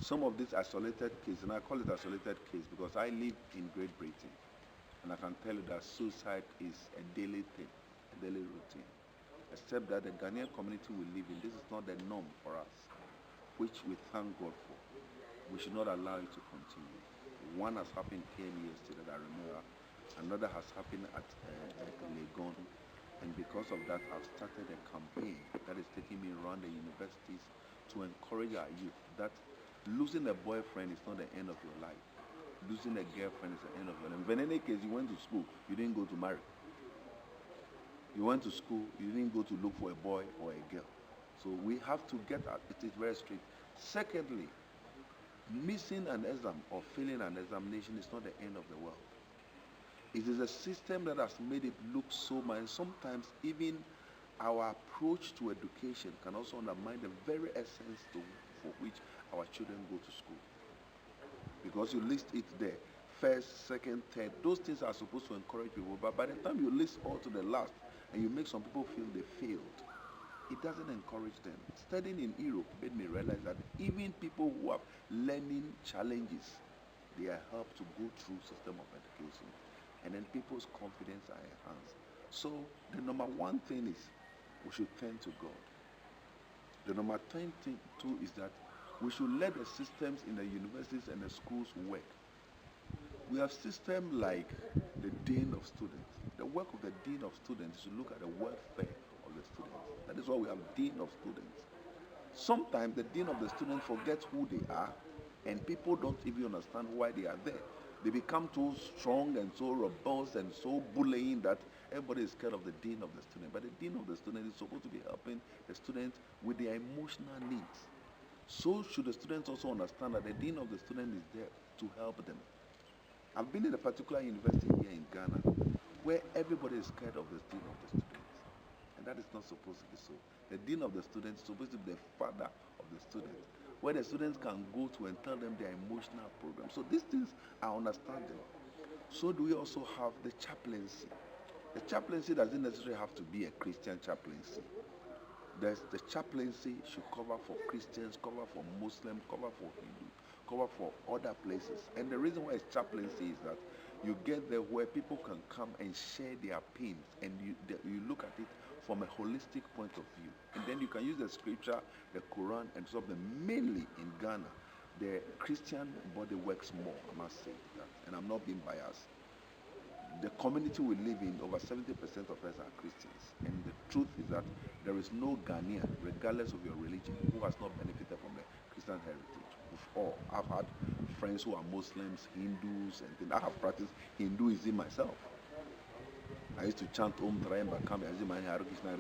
some of these isolated cases, and I call it isolated case because I live in Great Britain, and I can tell you that suicide is a daily thing, a daily routine. Except that the Ghanaian community we live in, this is not the norm for us, which we thank God for. We should not allow it to continue. One has happened here yesterday that I remember. Another has happened at Legon. And because of that, I've started a campaign that is taking me around the universities to encourage our youth that losing a boyfriend is not the end of your life. Losing a girlfriend is the end of your life. If in any case you went to school, you didn't go to marry. You went to school, you didn't go to look for a boy or a girl. So we have to get at it is very strict. Secondly, missing an exam or failing an examination is not the end of the world. It is a system that has made it look so much. Sometimes even our approach to education can also undermine the very essence for which our children go to school. Because you list it there, first, second, third, those things are supposed to encourage people. But by the time you list all to the last and you make some people feel they failed, it doesn't encourage them. Studying in Europe made me realize that even people who have learning challenges, they are helped to go through system of education. And then people's confidence are enhanced. So the number one thing is we should turn to God. The number two is that we should let the systems in the universities and the schools work. We have systems like the Dean of Students. The work of the Dean of Students is to look at the welfare of the students. That is why we have Dean of Students. Sometimes the Dean of the Students forgets who they are, and people don't even understand why they are there. They become too strong and so robust and so bullying that everybody is scared of the Dean of the Student. But the Dean of the Student is supposed to be helping the students with their emotional needs. So should the students also understand that the Dean of the Student is there to help them. I've been in a particular university here in Ghana where everybody is scared of the Dean of the Students. And that is not supposed to be so. The Dean of the Students is supposed to be the father of the students, where the students can go to and tell them their emotional program. So these things are understanding. So do we also have the chaplaincy. The chaplaincy doesn't necessarily have to be a Christian chaplaincy. The chaplaincy should cover for Christians, cover for Muslims, cover for Hindus, cover for other places. And the reason why it's chaplaincy is that you get there where people can come and share their pains, and you look at it from a holistic point of view. And then you can use the scripture, the Quran, and so on. Mainly in Ghana, the Christian body works more, I must say that. And I'm not being biased. The community we live in, over 70% of us are Christians. And the truth is that there is no Ghanaian, regardless of your religion, who has not benefited from the Christian heritage. I've had friends who are Muslims, Hindus, and things. I have practiced Hinduism myself. I used to chant Om Trayamba Kami Azimani Hare Krishna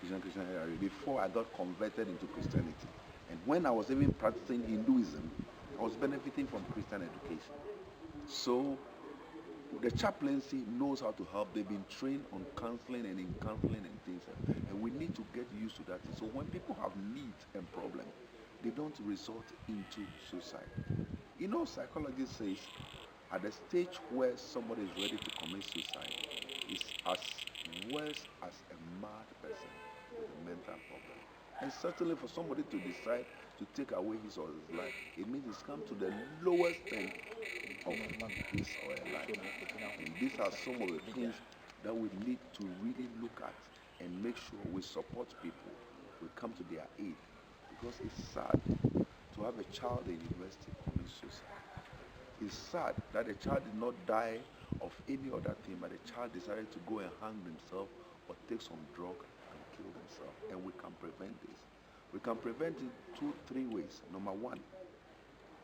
Krishna Krishna Hare Hare before I got converted into Christianity. And when I was even practicing Hinduism, I was benefiting from Christian education. So the chaplaincy knows how to help. They've been trained on counseling and in counseling and things. And we need to get used to that. So when people have needs and problems, they don't resort into suicide. You know, psychology says at the stage where somebody is ready to commit suicide, is as worse as a mad person with a mental problem. And certainly for somebody to decide to take away his or his life, it means he's come to the lowest end of his or her life. And these are some of the things that we need to really look at and make sure we support people, we come to their aid. Because it's sad to have a child in university commit suicide. It's sad that a child did not die of any other thing, but the child decided to go and hang themselves or take some drug and kill themselves. And we can prevent this. We can prevent it 2-3 ways. Number one,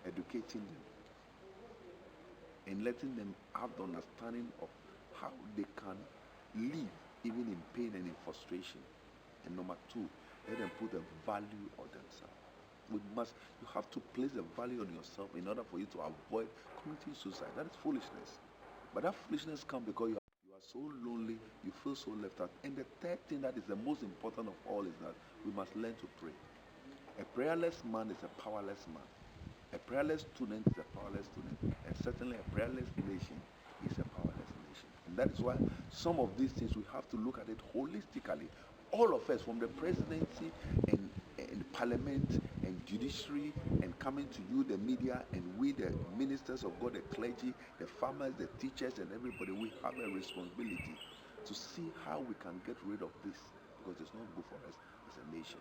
educating them and letting them have the understanding of how they can live even in pain and in frustration. And number two, let them put a value on themselves. You have to place a value on yourself in order for you to avoid committing suicide. That is foolishness. But that foolishness comes because you are so lonely, you feel so left out. And the third thing that is the most important of all is that we must learn to pray. A prayerless man is a powerless man. A prayerless student is a powerless student. And certainly a prayerless nation is a powerless nation. And that is why some of these things we have to look at it holistically. All of us, from the presidency and parliament and judiciary, and coming to you, the media, and we, the ministers of God, the clergy, the farmers, the teachers, and everybody, we have a responsibility to see how we can get rid of this, because it's not good for us as a nation.